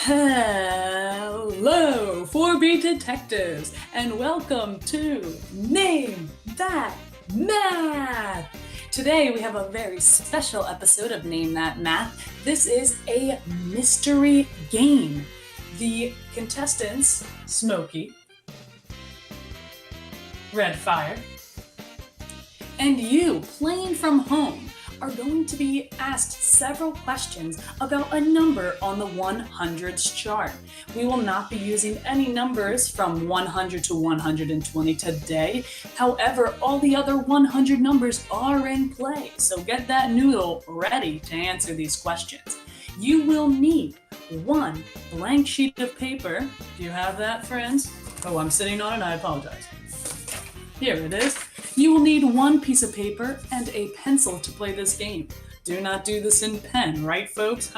Hello, 4B detectives, and welcome to Name That Math. Today we have a very special episode of Name That Math. This is a mystery game. The contestants, Smokey, Redfire, and you playing from home are going to be asked several questions about a number on the 100s chart. We will not be using any numbers from 100 to 120 today. However, all the other 100 numbers are in play, so get that noodle ready to answer these questions. You will need one blank sheet of paper. Do you have that, friends? Oh, I'm sitting on it, I apologize. Here it is. You will need one piece of paper and a pencil to play this game. Do not do this in pen, right, folks?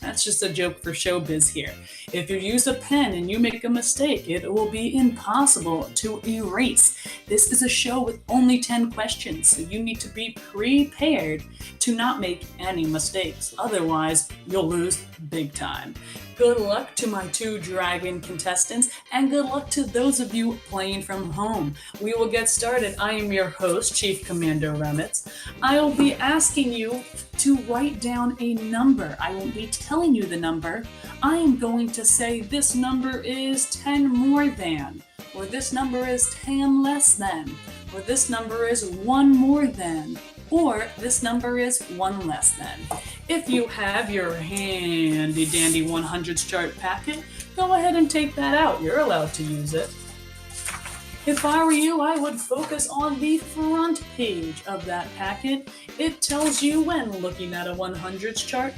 That's just a joke for showbiz here. If you use a pen and you make a mistake, it will be impossible to erase. This is a show with only 10 questions, so you need to be prepared to not make any mistakes. Otherwise, you'll lose big time. Good luck to my two dragon contestants, and good luck to those of you playing from home. We will get started. I am your host, Chief Commander Remitz. I will be asking you to write down a number. I won't be telling you the number. I am going to say this number is 10 more than, or this number is 10 less than, or this number is 1 more than, or this number is 1 less than. If you have your handy dandy 100s chart packet, go ahead and take that out. You're allowed to use it. If I were you, I would focus on the front page of that packet. It tells you when looking at a 100s chart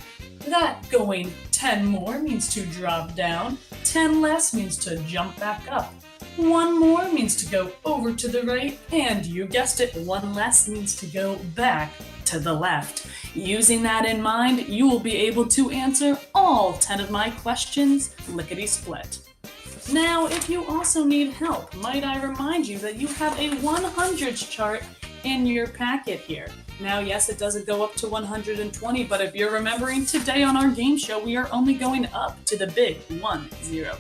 that going 10 more means to drop down, 10 less means to jump back up. 1 more means to go over to the right, and you guessed it, 1 less means to go back to the left. Using that in mind, you will be able to answer all 10 of my questions lickety-split. Now, if you also need help, might I remind you that you have a 100s chart in your packet here. Now, yes, it doesn't go up to 120, but if you're remembering today on our game show, we are only going up to the big 100.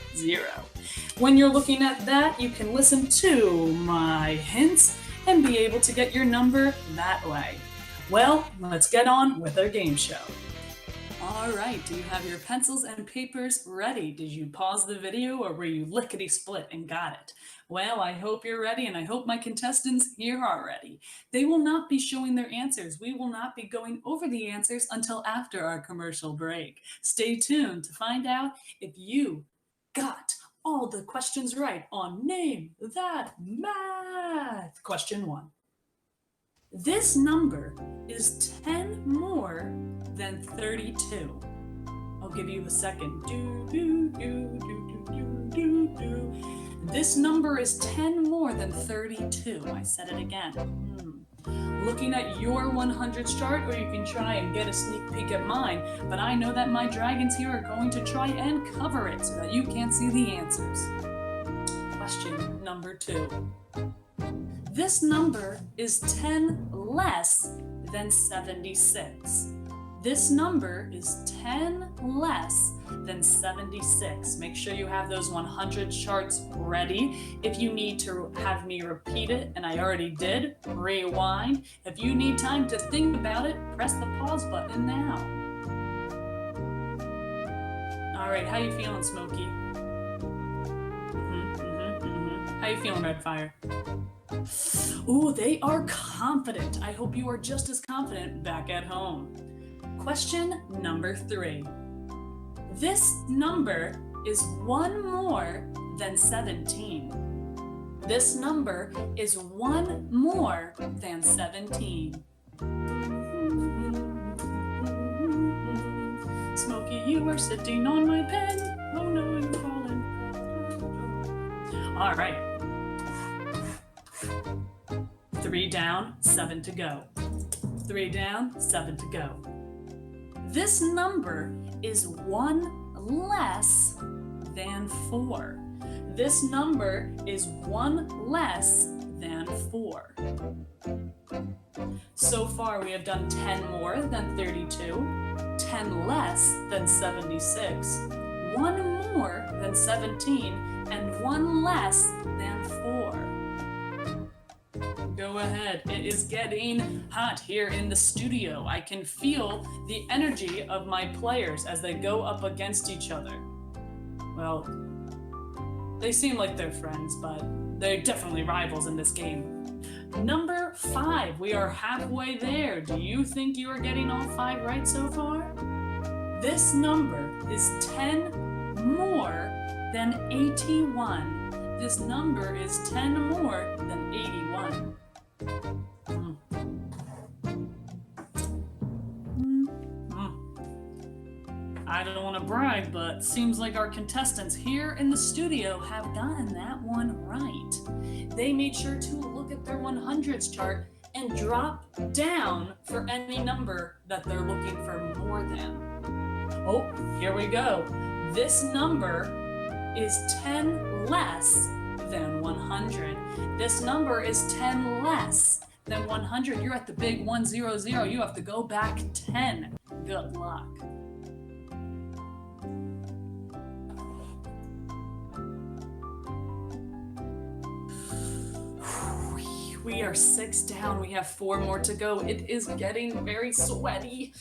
When you're looking at that, you can listen to my hints and be able to get your number that way. Well, let's get on with our game show. All right, do you have your pencils and papers ready? Did you pause the video or were you lickety-split and got it? Well, I hope you're ready, and I hope my contestants here are ready. They will not be showing their answers. We will not be going over the answers until after our commercial break. Stay tuned to find out if you got all the questions right on Name That Math. Question 1. This number is 10 more than 32. I'll give you a second. This number is 10 more than 32. I said it again. Looking at your 100s chart, or you can try and get a sneak peek at mine, but I know that my dragons here are going to try and cover it so that you can't see the answers. Question number 2. This number is 10 less than 76. This number is 10 less than 76. Make sure you have those 100 charts ready. If you need to have me repeat it, and I already did, rewind. If you need time to think about it, press the pause button now. All right, how you feeling, Smokey? How you feeling, Redfire? Ooh, they are confident. I hope you are just as confident back at home. Question number 3. This number is 1 more than 17. This number is 1 more than 17. Smokey, you are sitting on my pen. Oh no, I'm falling. All right. 3 down, 7 to go. 3 down, 7 to go. This number is 1 less than 4. This number is 1 less than 4. So far, we have done 10 more than 32, 10 less than 76, one more than 17 and one less than 4? Go ahead. It is getting hot here in the studio. I can feel the energy of my players as they go up against each other. Well, they seem like they're friends, but they're definitely rivals in this game. Number 5, we are halfway there. Do you think you are getting all 5 right so far? This number is 10 more than 81. This number is 10 more than 81. I don't want to brag, but seems like our contestants here in the studio have gotten that one right. They made sure to look at their 100s chart and drop down for any number that they're looking for more than. Oh, here we go. This number is 10 less than 100. This number is 10 less than 100. You're at the big 100. You have to go back 10. Good luck. We are 6 down. We have 4 more to go. It is getting very sweaty.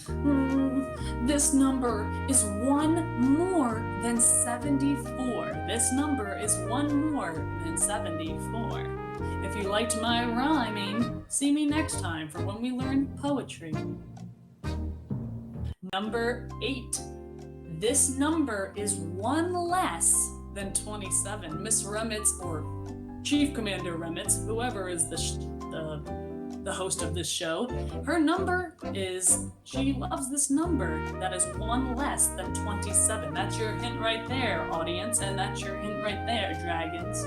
This number is 1 more than 74. This number is 1 more than 74. If you liked my rhyming, see me next time for when we learn poetry. Number 8. This number is 1 less than 27. Miss Remitz, or Chief Commander Remitz, whoever is the host of this show, her number is, she loves this number that is 1 less than 27. That's your hint right there, audience, and that's your hint right there, dragons.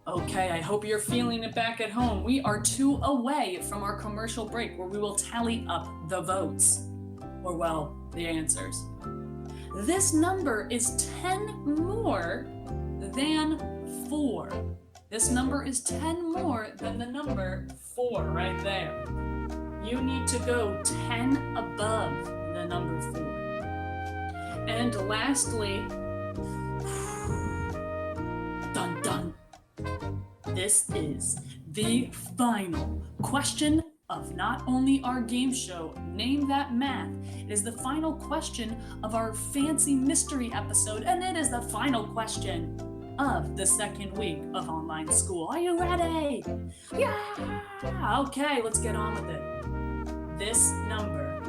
Okay, I hope you're feeling it back at home. We are 2 away from our commercial break where we will tally up the votes, or well, the answers. This number is 10 more than 4. This number is 10 more than the number 4 right there. You need to go 10 above the number 4. And lastly, dun dun, this is the final question of not only our game show, Name That Math. It is the final question of our fancy mystery episode, and it is the final question of the second week of online school. Are you ready? Yeah! Okay, let's get on with it. This number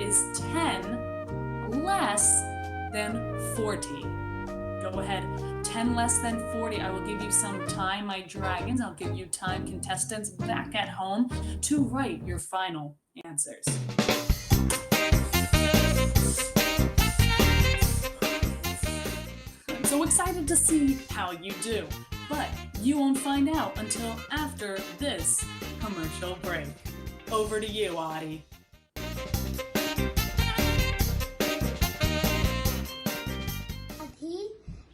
is 10 less than 40. Go ahead. 10 less than 40. I will give you some time, my dragons. I'll give you time, contestants back at home, to write your final answers. I'm so excited to see how you do, but you won't find out until after this commercial break. Over to you, Audie.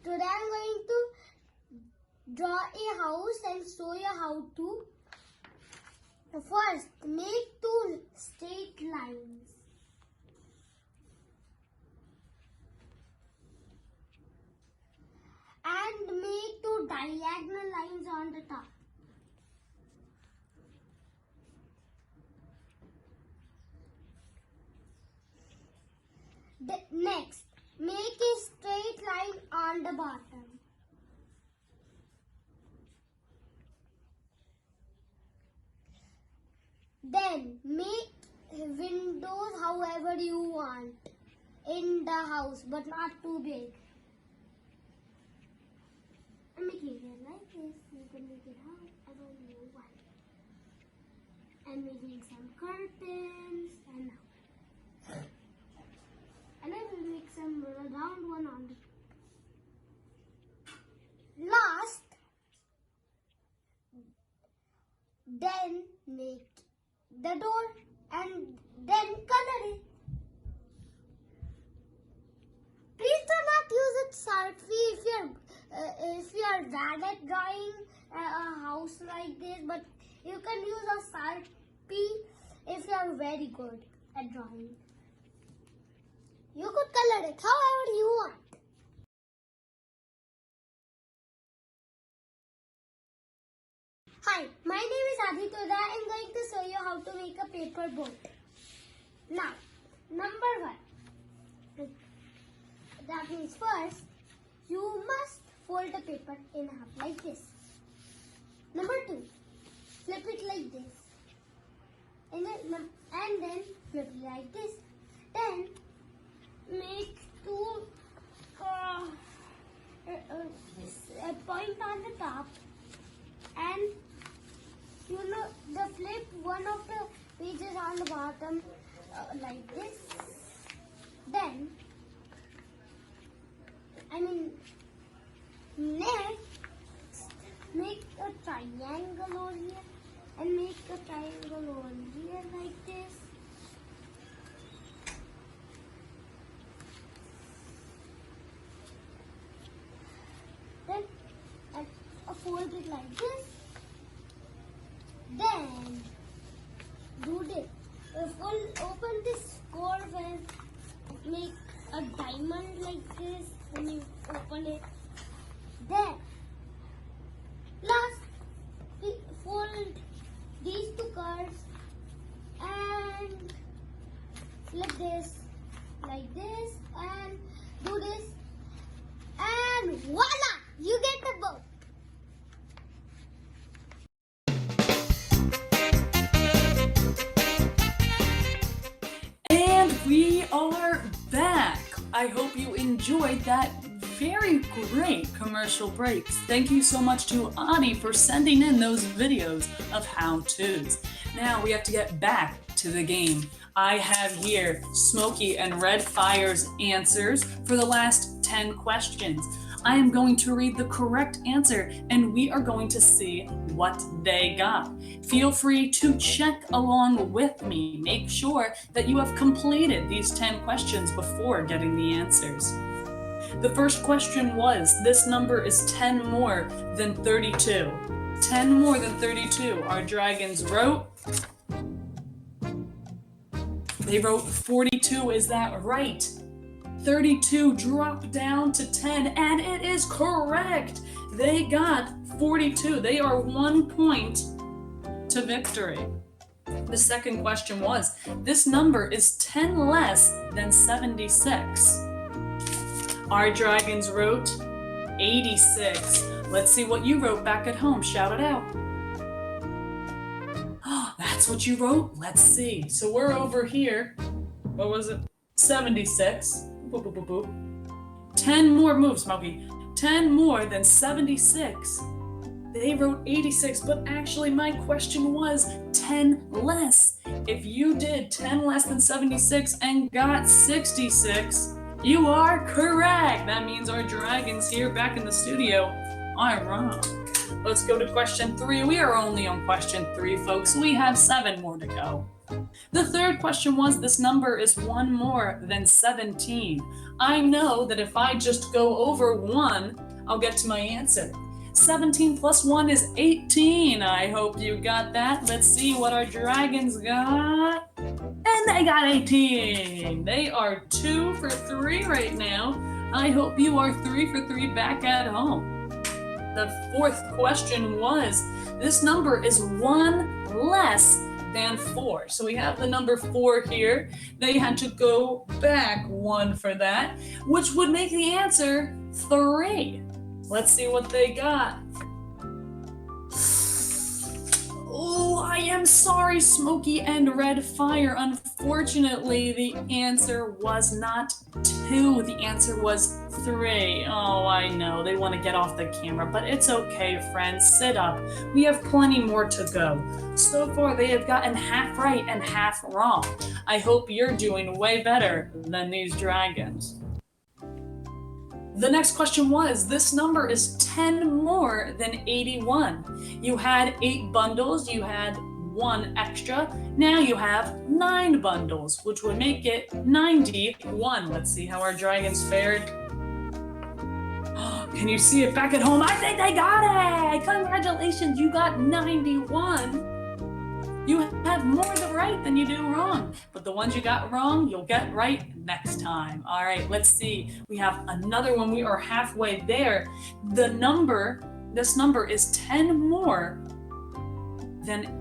Today I'm going to draw a house and show you how to. First, make 2 straight lines. And make 2 diagonal lines on the top. Next, make a straight line on the bottom. Then make windows however you want in the house, but not too big. I'm making it like this. You can make it how I don't know why. And making some curtains and I will make some round one on the last. Then make the door and then color it. Please do not use it Sharpie if you are bad at drawing a house like this, but you can use a Sharpie if you are very good. a drawing. You could color it however you want. Hi, my name is Aditya. I am going to show you how to make a paper boat. Now, number 1. That means first, you must fold the paper in half like this. Number 2, flip it like this. And then flip it like this. Then make two point on the top, and the flip one of the pages on the bottom like this. Then next make a triangle over here and make a triangle over here like this. Then fold it like this. Then do this. Open this curve and make a diamond like this when you open it. Then last, fold these two curves and flip this like this and do this, and voila! You get the boat. And we are back. I hope you enjoyed that very great commercial breaks. Thank you so much to Ani for sending in those videos of how-tos. Now we have to get back to the game. I have here Smokey and Red Fire's answers for the last 10 questions. I am going to read the correct answer and we are going to see what they got. Feel free to check along with me. Make sure that you have completed these 10 questions before getting the answers. The first question was, this number is 10 more than 32. 10 more than 32. Our dragons wrote. They wrote 42, is that right? 32 dropped down to 10, and it is correct. They got 42. They are 1 point to victory. The second question was, this number is 10 less than 76. Our dragons wrote 86. Let's see what you wrote back at home. Shout it out. Oh, that's what you wrote? Let's see. So we're over here. What was it? 76. Boop, boop, boop, boop. 10 more moves, Smokey. 10 more than 76. They wrote 86, but actually my question was 10 less. If you did 10 less than 76 and got 66, you are correct. That means our dragons here back in the studio are wrong. Let's go to question 3. We are only on question 3, folks. We have 7 more to go. The third question was, this number is 1 more than 17. I know that if I just go over 1, I'll get to my answer. 17 plus 1 is 18. I hope you got that. Let's see what our dragons got. And they got 18. They are 2 for 3 right now. I hope you are 3 for 3 back at home. The fourth question was, this number is 1 less than 4. So we have the number 4 here. They had to go back 1 for that, which would make the answer 3. Let's see what they got. Oh, I am sorry, Smokey and Red Fire. Unfortunately, the answer was not 2. The answer was 3. Oh, I know. They want to get off the camera, but it's okay, friends. Sit up. We have plenty more to go. So far, they have gotten half right and half wrong. I hope you're doing way better than these dragons. The next question was, this number is 10 more than 81. You had 8 bundles, you had 1 extra. Now you have 9 bundles, which would make it 91. Let's see how our dragons fared. Can you see it back at home? I think they got it! Congratulations, you got 91. You have more right than you do wrong. But the ones you got wrong, you'll get right next time. All right, let's see. We have another one. We are halfway there. This number is 10 more than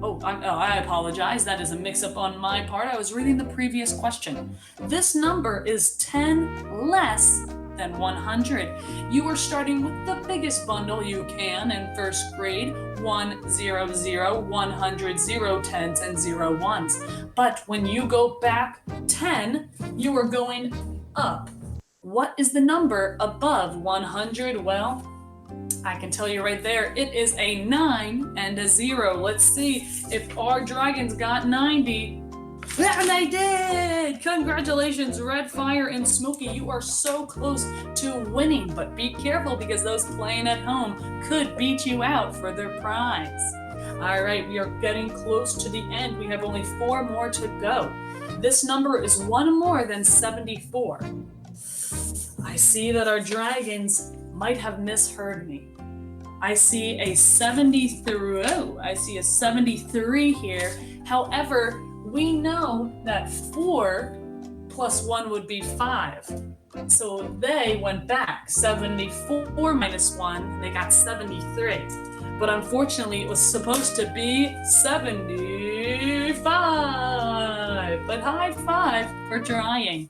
I apologize. That is a mix-up on my part. I was reading the previous question. This number is 10 less than 100. You are starting with the biggest bundle you can in first grade, 1, 0, 0, 100, 0 tens, and 0 ones. But when you go back 10, you are going up. What is the number above 100? Well, I can tell you right there, it is a 9 and a 0. Let's see if our dragons got 90. And they did! Congratulations, Red Fire and Smokey. You are so close to winning, but be careful because those playing at home could beat you out for their prize. All right, we are getting close to the end. We have only 4 more to go. This number is 1 more than 74. I see that our dragons might have misheard me. I see a 73 here. However, we know that 4 plus 1 would be 5. So they went back. 74 minus 1, they got 73. But unfortunately, it was supposed to be 75. But high five for trying.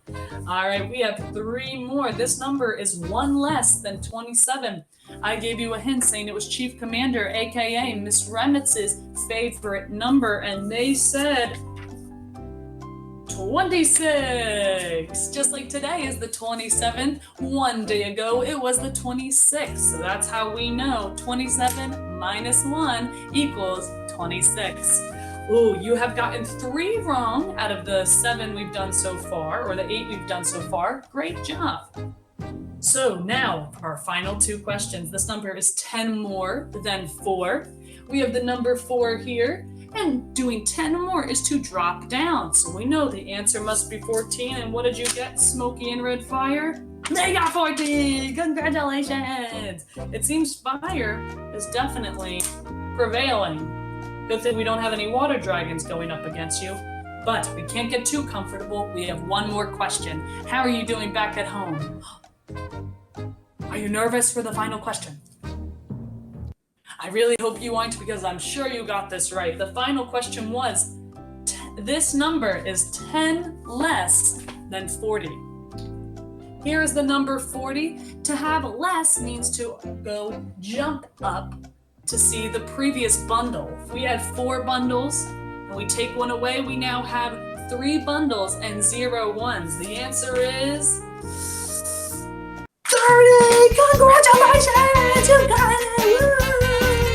All right, we have 3 more. This number is 1 less than 27. I gave you a hint saying it was Chief Commander, aka Miss Remitz's favorite number, and they said 26. Just like today is the 27th. 1 day ago, it was the 26th. So that's how we know 27 minus 1 equals 26. Ooh, you have gotten 3 wrong out of the 7 we've done so far, or the 8 we've done so far. Great job. So now, our final 2 questions. This number is 10 more than 4. We have the number 4 here, and doing 10 more is to drop down. So we know the answer must be 14. And what did you get, Smokey and Red Fire? They got 14! Congratulations! It seems fire is definitely prevailing. Good thing we don't have any water dragons going up against you. But we can't get too comfortable. We have 1 more question. How are you doing back at home? Are you nervous for the final question? I really hope you aren't because I'm sure you got this right. The final question was, this number is 10 less than 40. Here is the number 40. To have less means to go jump up to see the previous bundle. If we had 4 bundles and we take 1 away, we now have 3 bundles and 0 ones. The answer is 30! Congratulations! You got it!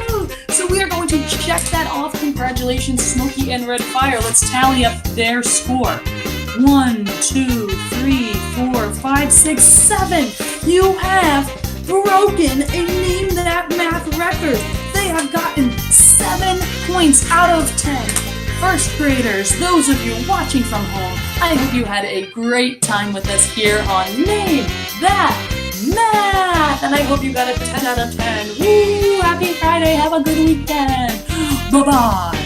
Woo! So we are going to check that off. Congratulations, Smokey and Red Fire. Let's tally up their score. 1, 2, 3, 4, 5, 6, 7. You have broken a Name That Math record. They have gotten 7 points out of 10. First graders, those of you watching from home, I hope you had a great time with us here on Name That Math, and I hope you got a 10 out of 10. Woo! Happy Friday. Have a good weekend. Bye-bye.